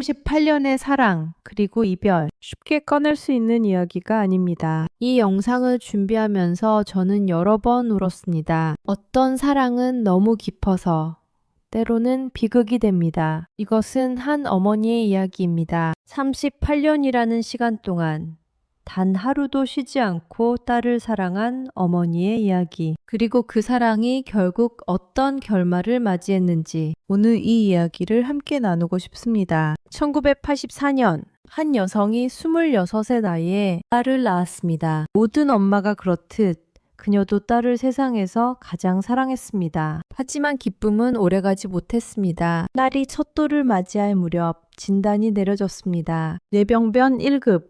38년의 사랑, 그리고 이별, 쉽게 꺼낼 수 있는 이야기가 아닙니다. 이 영상을 준비하면서 저는 여러 번 울었습니다. 어떤 사랑은 너무 깊어서 때로는 비극이 됩니다. 이것은 한 어머니의 이야기입니다. 38년이라는 시간 동안 단 하루도 쉬지 않고 딸을 사랑한 어머니의 이야기. 그리고 그 사랑이 결국 어떤 결말을 맞이했는지 오늘 이 이야기를 함께 나누고 싶습니다. 1984년 한 여성이 26의 나이에 딸을 낳았습니다. 모든 엄마가 그렇듯 그녀도 딸을 세상에서 가장 사랑했습니다. 하지만 기쁨은 오래가지 못했습니다. 딸이 첫 돌을 맞이할 무렵 진단이 내려졌습니다. 뇌병변 1급,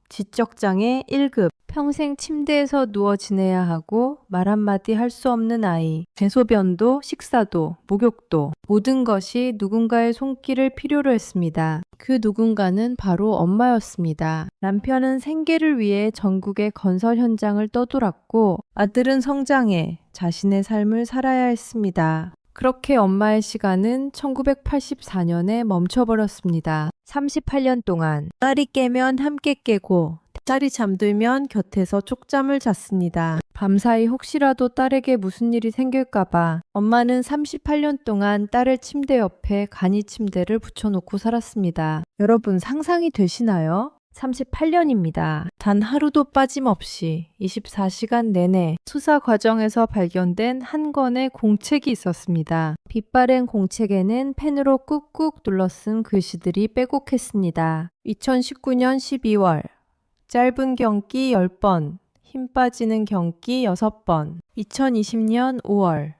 지적장애 1급, 평생 침대에서 누워 지내야 하고 말 한마디 할 수 없는 아이, 대소변도 식사도 목욕도 모든 것이 누군가의 손길을 필요로 했습니다. 그 누군가는 바로 엄마였습니다. 남편은 생계를 위해 전국의 건설 현장을 떠돌았고 아들은 성장해 자신의 삶을 살아야 했습니다. 그렇게 엄마의 시간은 1984년에 멈춰버렸습니다. 38년 동안 딸이 깨면 함께 깨고 딸이 잠들면 곁에서 촉잠을 잤습니다. 밤사이 혹시라도 딸에게 무슨 일이 생길까봐 엄마는 38년 동안 딸을 침대 옆에 간이 침대를 붙여놓고 살았습니다. 여러분 상상이 되시나요? 38년입니다. 단 하루도 빠짐없이 24시간 내내 수사 과정에서 발견된 한 권의 공책이 있었습니다. 빛바랜 공책에는 펜으로 꾹꾹 눌러 쓴 글씨들이 빼곡했습니다. 2019년 12월 짧은 경기 10번, 힘 빠지는 경기 6번. 2020년 5월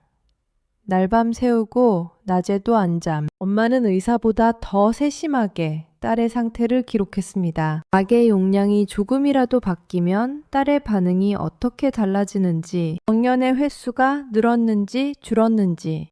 날밤 새우고 낮에도 안잠. 엄마는 의사보다 더 세심하게 딸의 상태를 기록했습니다. 약의 용량이 조금이라도 바뀌면 딸의 반응이 어떻게 달라지는지, 경련의 횟수가 늘었는지 줄었는지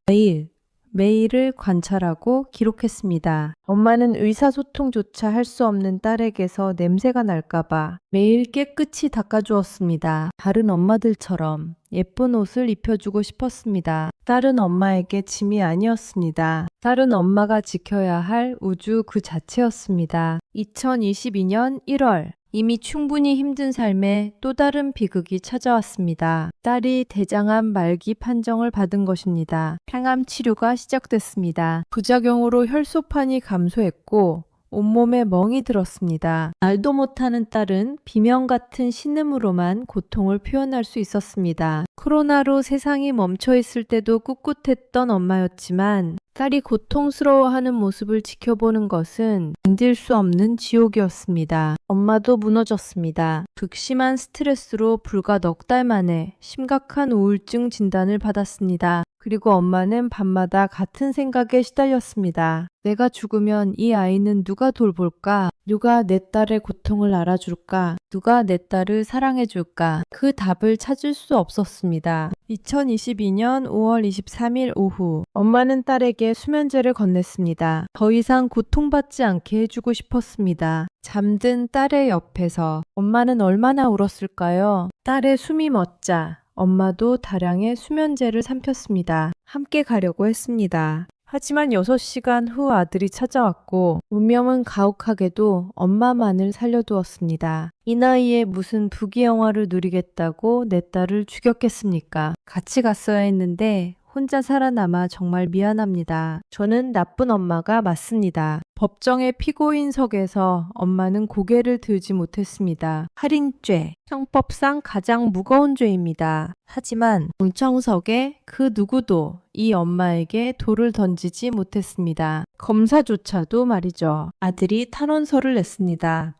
매일을 관찰하고 기록했습니다. 엄마는 의사소통조차 할 수 없는 딸에게서 냄새가 날까봐 매일 깨끗이 닦아주었습니다. 다른 엄마들처럼 예쁜 옷을 입혀주고 싶었습니다. 딸은 엄마에게 짐이 아니었습니다. 딸은 엄마가 지켜야 할 우주 그 자체였습니다. 2022년 1월 이미 충분히 힘든 삶에 또 다른 비극이 찾아왔습니다. 딸이 대장암 말기 판정을 받은 것입니다. 항암 치료가 시작됐습니다. 부작용으로 혈소판이 감소했고 온몸에 멍이 들었습니다. 말도 못하는 딸은 비명 같은 신음으로만 고통을 표현할 수 있었습니다. 코로나로 세상이 멈춰 있을 때도 꿋꿋했던 엄마였지만 딸이 고통스러워하는 모습을 지켜보는 것은 견딜 수 없는 지옥이었습니다. 엄마도 무너졌습니다. 극심한 스트레스로 불과 넉 달 만에 심각한 우울증 진단을 받았습니다. 그리고 엄마는 밤마다 같은 생각에 시달렸습니다. 내가 죽으면 이 아이는 누가 돌볼까? 누가 내 딸의 고통을 알아줄까? 누가 내 딸을 사랑해줄까? 그 답을 찾을 수 없었습니다. 2022년 5월 23일 오후 엄마는 딸에게 수면제를 건넸습니다. 더 이상 고통받지 않게 해주고 싶었습니다. 잠든 딸의 옆에서 엄마는 얼마나 울었을까요? 딸의 숨이 멎자 엄마도 다량의 수면제를 삼켰습니다. 함께 가려고 했습니다. 하지만 6시간 후 아들이 찾아왔고 운명은 가혹하게도 엄마만을 살려두었습니다. 이 나이에 무슨 부귀영화를 누리겠다고 내 딸을 죽였겠습니까? 같이 갔어야 했는데 혼자 살아남아 정말 미안합니다. 저는 나쁜 엄마가 맞습니다. 법정의 피고인석에서 엄마는 고개를 들지 못했습니다. 살인죄, 형법상 가장 무거운 죄입니다. 하지만 공청석에 그 누구도 이 엄마에게 돌을 던지지 못했습니다. 검사조차도 말이죠. 아들이 탄원서를 냈습니다.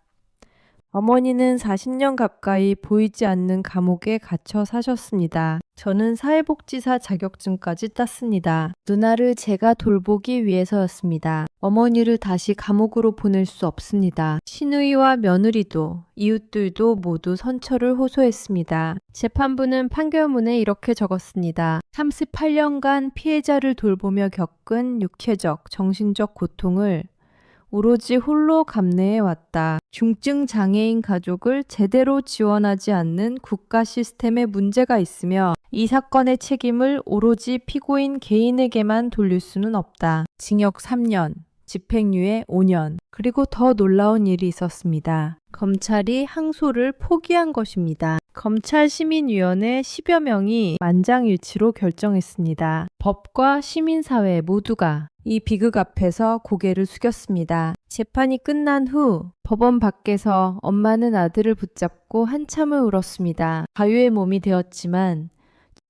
어머니는 40년 가까이 보이지 않는 감옥에 갇혀 사셨습니다. 저는 사회복지사 자격증까지 땄습니다. 누나를 제가 돌보기 위해서였습니다. 어머니를 다시 감옥으로 보낼 수 없습니다. 시누이와 며느리도 이웃들도 모두 선처를 호소했습니다. 재판부는 판결문에 이렇게 적었습니다. 38년간 피해자를 돌보며 겪은 육체적, 정신적 고통을 오로지 홀로 감내해왔다. 중증 장애인 가족을 제대로 지원하지 않는 국가 시스템에 문제가 있으며 이 사건의 책임을 오로지 피고인 개인에게만 돌릴 수는 없다. 징역 3년, 집행유예 5년. 그리고 더 놀라운 일이 있었습니다. 검찰이 항소를 포기한 것입니다. 검찰시민위원회 10여 명이 만장일치로 결정했습니다. 법과 시민사회 모두가 이 비극 앞에서 고개를 숙였습니다. 재판이 끝난 후 법원 밖에서 엄마는 아들을 붙잡고 한참을 울었습니다. 가유의 몸이 되었지만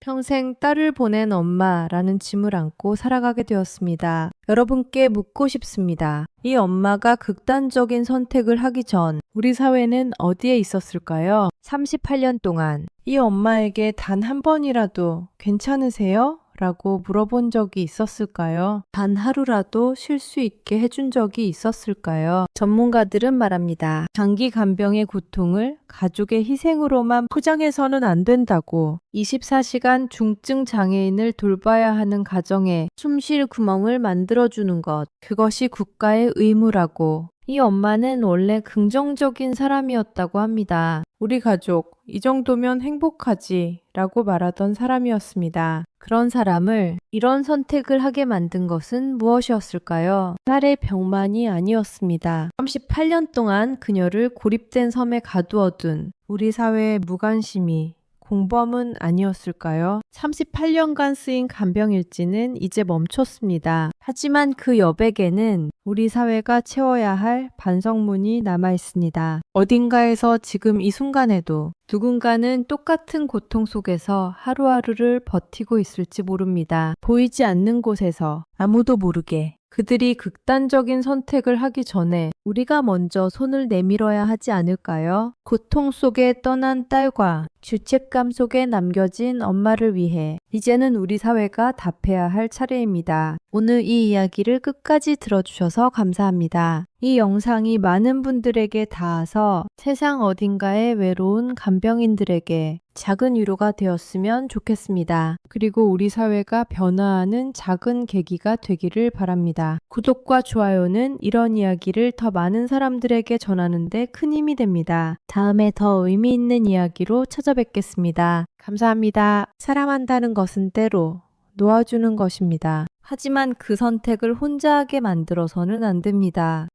평생 딸을 보낸 엄마라는 짐을 안고 살아가게 되었습니다. 여러분께 묻고 싶습니다. 이 엄마가 극단적인 선택을 하기 전 우리 사회는 어디에 있었을까요? 38년 동안 이 엄마에게 단 한 번이라도 괜찮으세요? 라고 물어본 적이 있었을까요? 단 하루라도 쉴 수 있게 해준 적이 있었을까요? 전문가들은 말합니다. 장기 간병의 고통을 가족의 희생으로만 포장해서는 안 된다고. 24시간 중증 장애인을 돌봐야 하는 가정에 숨쉴 구멍을 만들어주는 것. 그것이 국가의 의무라고. 이 엄마는 원래 긍정적인 사람이었다고 합니다. 우리 가족, 이 정도면 행복하지 라고 말하던 사람이었습니다. 그런 사람을 이런 선택을 하게 만든 것은 무엇이었을까요? 딸의 병만이 아니었습니다. 38년 동안 그녀를 고립된 섬에 가두어둔 우리 사회의 무관심이 공범은 아니었을까요? 38년간 쓰인 간병일지는 이제 멈췄습니다. 하지만 그 여백에는 우리 사회가 채워야 할 반성문이 남아 있습니다. 어딘가에서 지금 이 순간에도 누군가는 똑같은 고통 속에서 하루하루를 버티고 있을지 모릅니다. 보이지 않는 곳에서 아무도 모르게 그들이 극단적인 선택을 하기 전에 우리가 먼저 손을 내밀어야 하지 않을까요? 고통 속에 떠난 딸과 죄책감 속에 남겨진 엄마를 위해 이제는 우리 사회가 답해야 할 차례입니다. 오늘 이 이야기를 끝까지 들어주셔서 감사합니다. 이 영상이 많은 분들에게 닿아서 세상 어딘가에 외로운 간병인들에게 작은 위로가 되었으면 좋겠습니다. 그리고 우리 사회가 변화하는 작은 계기가 되기를 바랍니다. 구독과 좋아요는 이런 이야기를 더 많은 사람들에게 전하는 데 큰 힘이 됩니다. 다음에 더 의미 있는 이야기로 찾아뵙겠습니다. 감사합니다. 사랑한다는 것은 때로 놓아주는 것입니다. 하지만 그 선택을 혼자 하게 만들어서는 안 됩니다.